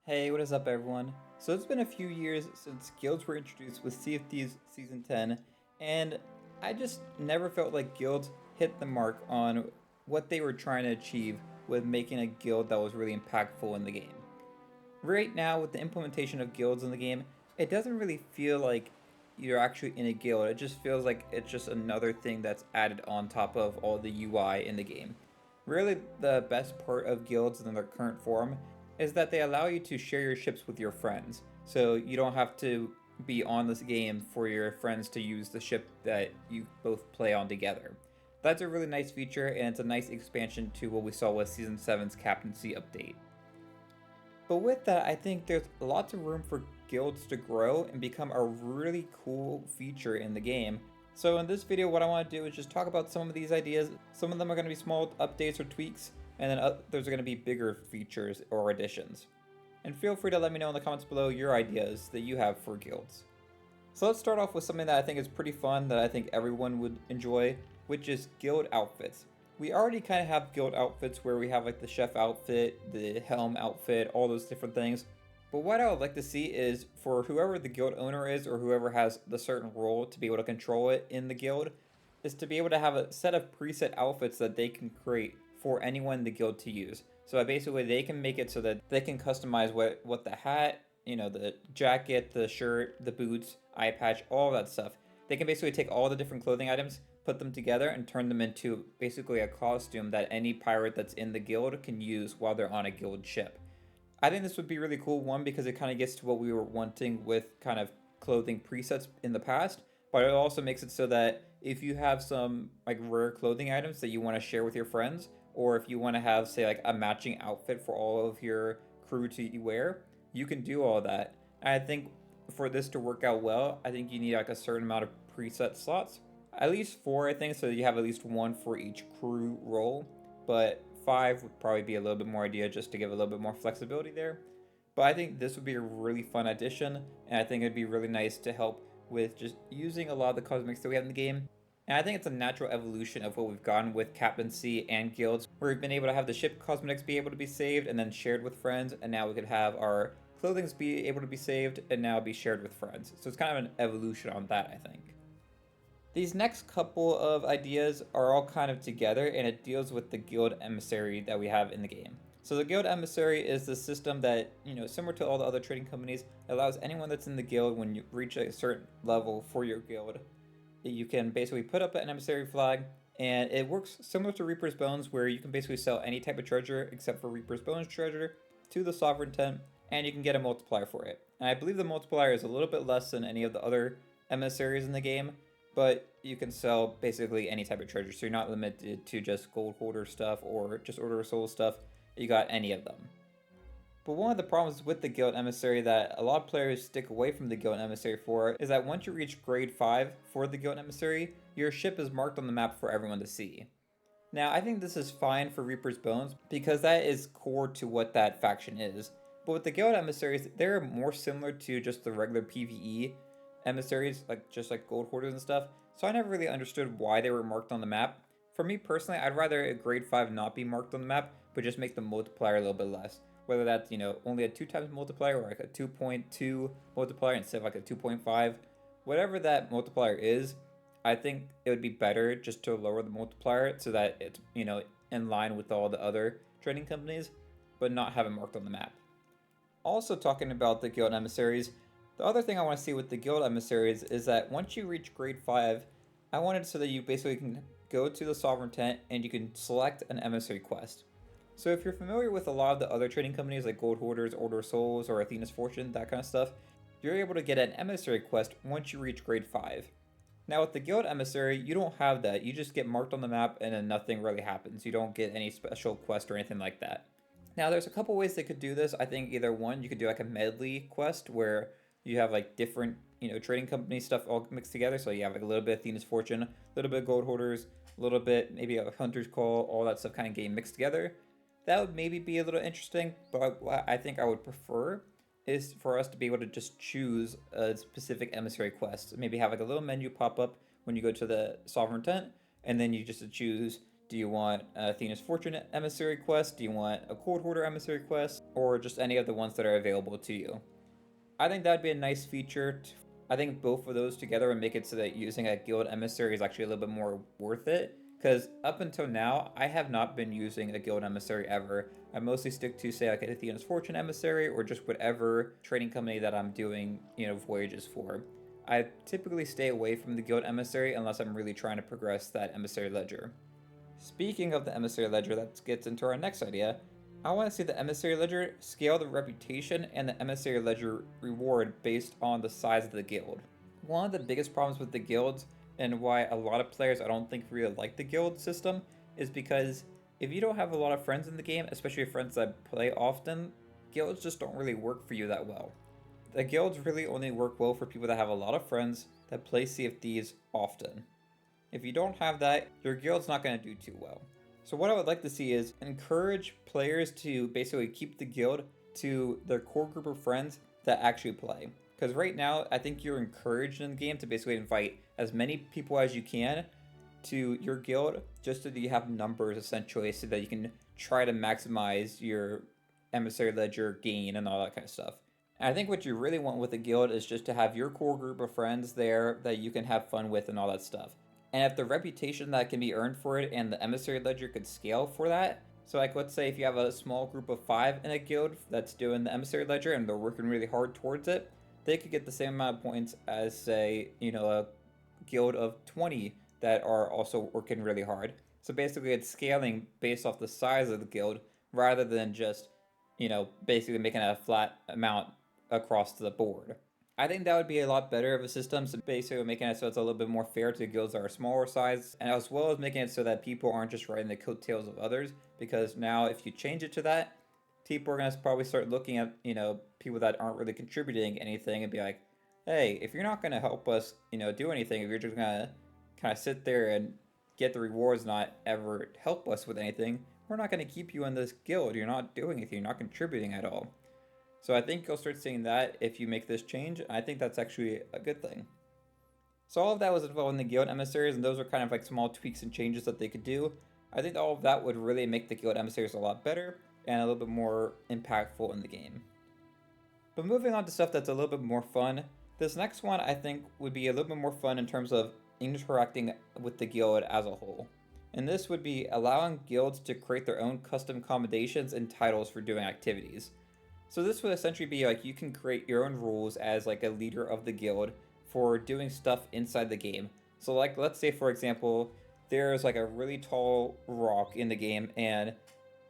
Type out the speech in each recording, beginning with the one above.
Hey, what is up, everyone? So it's been a few years since guilds were introduced with Sea of Thieves Season 10, and I just never felt like guilds hit the mark on what they were trying to achieve with making a guild that was really impactful in the game. Right now, with the implementation of guilds in the game, it doesn't really feel like you're actually in a guild. It just feels like it's just another thing that's added on top of all the UI in the game. Really, the best part of guilds in their current form is that they allow you to share your ships with your friends. So you don't have to be on this game for your friends to use the ship that you both play on together. That's a really nice feature, and it's a nice expansion to what we saw with Season 7's Captaincy update. But with that, I think there's lots of room for guilds to grow and become a really cool feature in the game. So in this video, what I want to do is just talk about some of these ideas. Some of them are going to be small updates or tweaks, and then others are going to be bigger features or additions. And feel free to let me know in the comments below your ideas that you have for guilds. So let's start off with something that I think is pretty fun that I think everyone would enjoy, which is guild outfits. We already kind of have guild outfits where we have like the chef outfit, the helm outfit, all those different things. But what I would like to see is for whoever the guild owner is or whoever has the certain role to be able to control it in the guild, is to be able to have a set of preset outfits that they can create for anyone in the guild to use. So basically they can make it so that they can customize what the hat, the jacket, the shirt, the boots, eye patch, all that stuff. They can basically take all the different clothing items, put them together, and turn them into basically a costume that any pirate that's in the guild can use while they're on a guild ship. I think this would be really cool, one, because it kind of gets to what we were wanting with kind of clothing presets in the past, but it also makes it so that if you have some like rare clothing items that you want to share with your friends, or if you want to have, say, like a matching outfit for all of your crew to wear, you can do all that. And I think for this to work out well, I think you need like a certain amount of preset slots. At least 4, I think, so you have at least 1 for each crew role. But 5 would probably be a little bit more ideal just to give a little bit more flexibility there. But I think this would be a really fun addition, and I think it'd be really nice to help with just using a lot of the cosmetics that we have in the game. And I think it's a natural evolution of what we've gotten with captaincy and guilds, where we've been able to have the ship cosmetics be able to be saved and then shared with friends, and now we could have our clothing be able to be saved and now be shared with friends. So it's kind of an evolution on that, I think. These next couple of ideas are all kind of together, and it deals with the guild emissary that we have in the game. So the guild emissary is the system that, similar to all the other trading companies, allows anyone that's in the guild, when you reach a certain level for your guild, you can basically put up an emissary flag, and it works similar to Reaper's Bones, where you can basically sell any type of treasure except for Reaper's Bones treasure to the sovereign tent, and you can get a multiplier for it. And I believe the multiplier is a little bit less than any of the other emissaries in the game, but you can sell basically any type of treasure, so you're not limited to just gold hoarder stuff or just Order of Souls stuff. You got any of them. But one of the problems with the guild emissary that a lot of players stick away from the guild emissary for is that once you reach grade 5 for the guild emissary, your ship is marked on the map for everyone to see. Now, I think this is fine for Reaper's Bones because that is core to what that faction is. But with the guild emissaries, they're more similar to just the regular PvE emissaries, just like gold hoarders and stuff. So I never really understood why they were marked on the map. For me personally, I'd rather a grade 5 not be marked on the map, but just make the multiplier a little bit less. Whether that's, only a 2 times multiplier or like a 2.2 multiplier instead of like a 2.5. Whatever that multiplier is, I think it would be better just to lower the multiplier so that it's, in line with all the other trading companies, but not have it marked on the map. Also talking about the guild emissaries, the other thing I want to see with the guild emissaries is that once you reach grade 5, I want it so that you basically can go to the sovereign tent and you can select an emissary quest. So if you're familiar with a lot of the other trading companies like Gold Hoarders, Order of Souls, or Athena's Fortune, that kind of stuff, you're able to get an emissary quest once you reach grade 5. Now with the guild emissary, you don't have that. You just get marked on the map and then nothing really happens. You don't get any special quest or anything like that. Now there's a couple ways they could do this. I think either one, you could do like a medley quest where you have like different, trading company stuff all mixed together. So you have like a little bit of Athena's Fortune, a little bit of Gold Hoarders, a little bit maybe a Hunter's Call, all that stuff kind of getting mixed together. That would maybe be a little interesting, but what I think I would prefer is for us to be able to just choose a specific emissary quest. Maybe have like a little menu pop up when you go to the sovereign tent, and then you just choose Do you want Athena's Fortune emissary quest? Do you want a Cold Hoarder emissary quest? Or just any of the ones that are available to you? I think that'd be a nice feature. I think both of those together would make it so that using a guild emissary is actually a little bit more worth it. Because up until now, I have not been using a guild emissary ever. I mostly stick to, say, like an Athena's Fortune emissary or just whatever trading company that I'm doing, voyages for. I typically stay away from the guild emissary unless I'm really trying to progress that emissary ledger. Speaking of the emissary ledger, that gets into our next idea. I want to see the emissary ledger scale the reputation and the emissary ledger reward based on the size of the guild. One of the biggest problems with the guilds, and why a lot of players I don't think really like the guild system, is because if you don't have a lot of friends in the game, especially friends that play often, guilds just don't really work for you that well. The guilds really only work well for people that have a lot of friends that play Sea of Thieves often. If you don't have that, your guild's not going to do too well. So what I would like to see is encourage players to basically keep the guild to their core group of friends that actually play. Because right now, I think you're encouraged in the game to basically invite as many people as you can to your guild, just so that you have numbers essentially, so that you can try to maximize your emissary ledger gain and all that kind of stuff. And I think what you really want with a guild is just to have your core group of friends there that you can have fun with and all that stuff. And if the reputation that can be earned for it and the emissary ledger could scale for that, so like let's say if you have a small group of 5 in a guild that's doing the emissary ledger and they're working really hard towards it, they could get the same amount of points as, say, a guild of 20 that are also working really hard. So basically it's scaling based off the size of the guild rather than just, basically making a flat amount across the board. I think that would be a lot better of a system, so basically making it so it's a little bit more fair to guilds that are smaller size, and as well as making it so that people aren't just riding the coattails of others, because now if you change it to that, people are going to probably start looking at, people that aren't really contributing anything and be like, hey, if you're not going to help us, do anything, if you're just going to kind of sit there and get the rewards, not ever help us with anything, we're not going to keep you in this guild. You're not doing anything, you're not contributing at all. So I think you'll start seeing that if you make this change. I think that's actually a good thing. So all of that was involved in the guild emissaries, and those are kind of like small tweaks and changes that they could do. I think all of that would really make the guild emissaries a lot better and a little bit more impactful in the game. But moving on to stuff that's a little bit more fun, this next one I think would be a little bit more fun in terms of interacting with the guild as a whole. And this would be allowing guilds to create their own custom accommodations and titles for doing activities. So this would essentially be like you can create your own rules as like a leader of the guild for doing stuff inside the game. So like let's say for example, there's like a really tall rock in the game and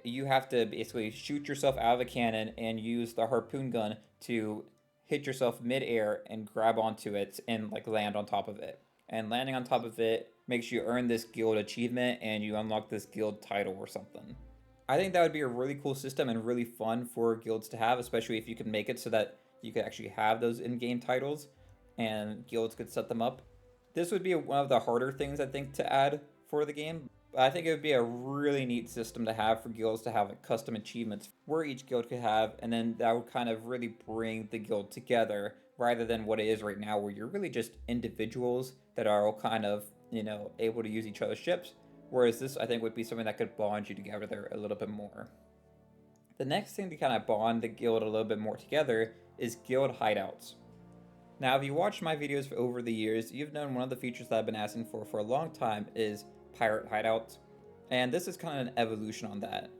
you have to basically shoot yourself out of a cannon and use the harpoon gun to hit yourself mid-air and grab onto it and like land on top of it. And landing on top of it makes you earn this guild achievement and you unlock this guild title or something. I think that would be a really cool system and really fun for guilds to have, especially if you could make it so that you could actually have those in-game titles and guilds could set them up. This would be one of the harder things I think to add for the game. But I think it would be a really neat system to have for guilds to have like custom achievements where each guild could have, and then that would kind of really bring the guild together rather than what it is right now where you're really just individuals that are all kind of, able to use each other's ships. Whereas this, I think, would be something that could bond you together a little bit more. The next thing to kind of bond the guild a little bit more together is guild hideouts. Now, if you watched my videos over the years, you've known one of the features that I've been asking for a long time is pirate hideouts. And this is kind of an evolution on that.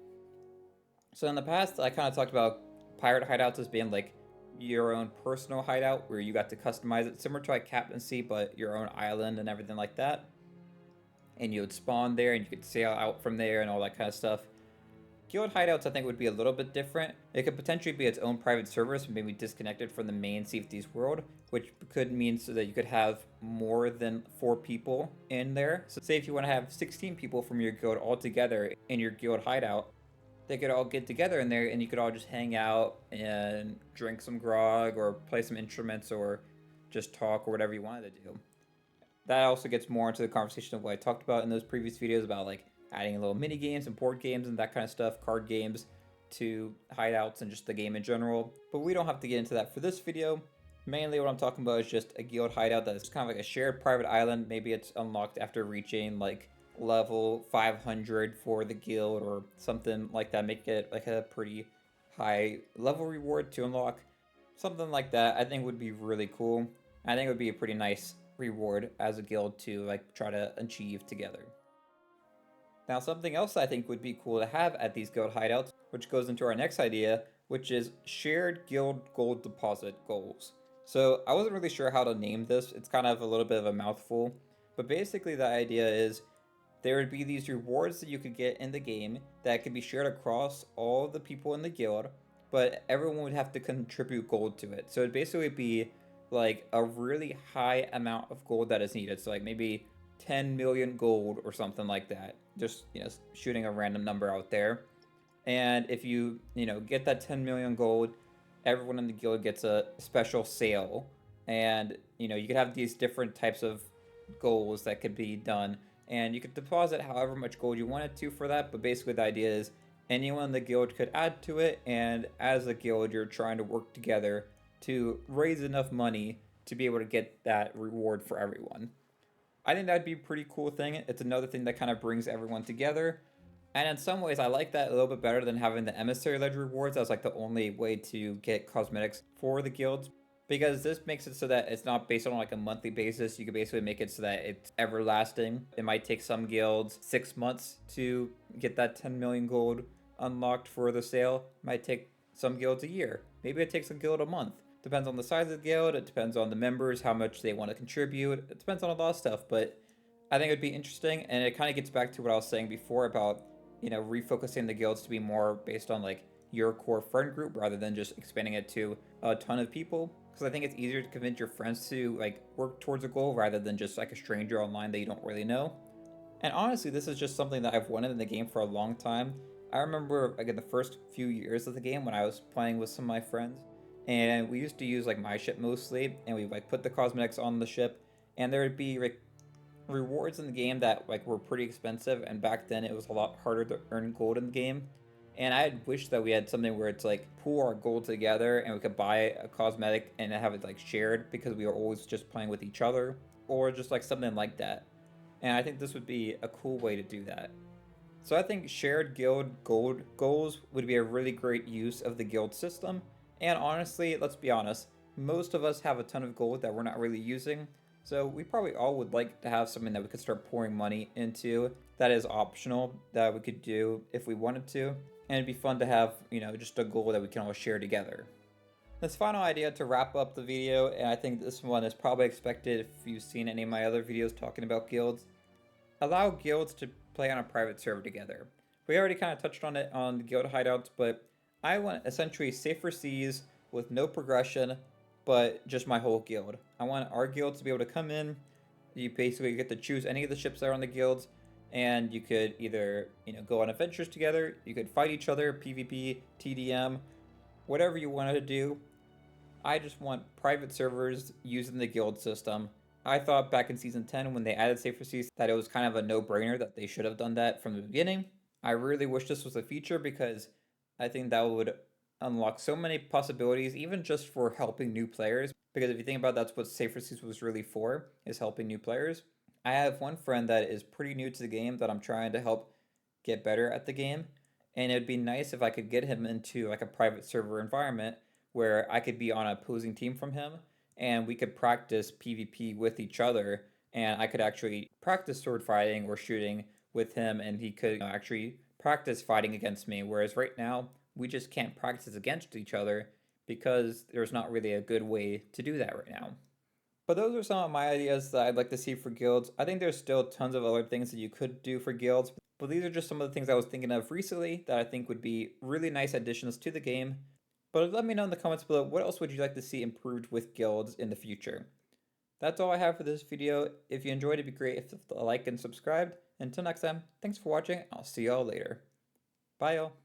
So in the past, I kind of talked about pirate hideouts as being like your own personal hideout where you got to customize it, similar to like captaincy, but your own island and everything like that. And you would spawn there and you could sail out from there and all that kind of stuff. Guild hideouts I think would be a little bit different. It could potentially be its own private servers, maybe disconnected from the main Sea of Thieves world, which could mean so that you could have more than 4 people in there. So say if you want to have 16 people from your guild all together in your guild hideout, they could all get together in there and you could all just hang out and drink some grog or play some instruments or just talk or whatever you wanted to do. That also gets more into the conversation of what I talked about in those previous videos about like adding little mini games and board games and that kind of stuff, card games to hideouts and just the game in general. But we don't have to get into that for this video. Mainly what I'm talking about is just a guild hideout that is kind of like a shared private island. Maybe it's unlocked after reaching like level 500 for the guild or something like that. Make it like a pretty high level reward to unlock. Something like that I think would be really cool. I think it would be a pretty nice reward as a guild to like try to achieve together. Now, something else I think would be cool to have at these guild hideouts, which goes into our next idea, which is shared guild gold deposit goals. So I wasn't really sure how to name this. It's kind of a little bit of a mouthful, but basically the idea is there would be these rewards that you could get in the game that could be shared across all the people in the guild, but everyone would have to contribute gold to it. So it'd basically be like a really high amount of gold that is needed. So like maybe 10 million gold or something like that. Just, shooting a random number out there. And if you get that 10 million gold, everyone in the guild gets a special sale. And, you could have these different types of goals that could be done. And you could deposit however much gold you wanted to for that. But basically, the idea is anyone in the guild could add to it. And as a guild, you're trying to work together to raise enough money to be able to get that reward for everyone. I think that'd be a pretty cool thing. It's another thing that kind of brings everyone together. And in some ways, I like that a little bit better than having the emissary ledger rewards as like the only way to get cosmetics for the guilds. Because this makes it so that it's not based on like a monthly basis. You can basically make it so that it's everlasting. It might take some guilds 6 months to get that 10 million gold unlocked for the sale. It might take some guilds a year. Maybe it takes a guild a month. Depends on the size of the guild. It depends on the members, how much they want to contribute. It depends on a lot of stuff, but I think it would be interesting. And it kind of gets back to what I was saying before about, refocusing the guilds to be more based on like your core friend group rather than just expanding it to a ton of people. Because I think it's easier to convince your friends to like work towards a goal rather than just like a stranger online that you don't really know. And honestly, this is just something that I've wanted in the game for a long time. I remember like in the first few years of the game when I was playing with some of my friends, and we used to use like my ship mostly, and we like put the cosmetics on the ship, and there would be like rewards in the game that like were pretty expensive, and back then it was a lot harder to earn gold in the game. And I had wished that we had something where it's like pool our gold together and we could buy a cosmetic and have it like shared because we were always just playing with each other, or just like something like that. And I think this would be a cool way to do that. So I think shared guild gold goals would be a really great use of the guild system. And honestly, let's be honest, most of us have a ton of gold that we're not really using. So we probably all would like to have something that we could start pouring money into that is optional that we could do if we wanted to. And it'd be fun to have, just a goal that we can all share together. This final idea to wrap up the video, and I think this one is probably expected if you've seen any of my other videos talking about guilds. Allow guilds to play on a private server together. We already kind of touched on it on the guild hideouts, but I want essentially safer seas with no progression, but just my whole guild. I want our guild to be able to come in. You basically get to choose any of the ships that are on the guilds, and you could either go on adventures together, you could fight each other, PvP, TDM, whatever you wanted to do. I just want private servers using the guild system. I thought back in season 10 when they added safer seas that it was kind of a no-brainer that they should have done that from the beginning. I really wish this was a feature because I think that would unlock so many possibilities, even just for helping new players. Because if you think about it, that's what safer seas was really for, is helping new players. I have one friend that is pretty new to the game that I'm trying to help get better at the game, and it'd be nice if I could get him into like a private server environment where I could be on an opposing team from him and we could practice PvP with each other, and I could actually practice sword fighting or shooting with him, and he could actually practice fighting against me. Whereas right now, we just can't practice against each other because there's not really a good way to do that right now. But those are some of my ideas that I'd like to see for guilds. I think there's still tons of other things that you could do for guilds, but these are just some of the things I was thinking of recently that I think would be really nice additions to the game. But let me know in the comments below, what else would you like to see improved with guilds in the future? That's all I have for this video. If you enjoyed, it'd be great if you like and subscribed. Until next time, thanks for watching. I'll see y'all later. Bye y'all.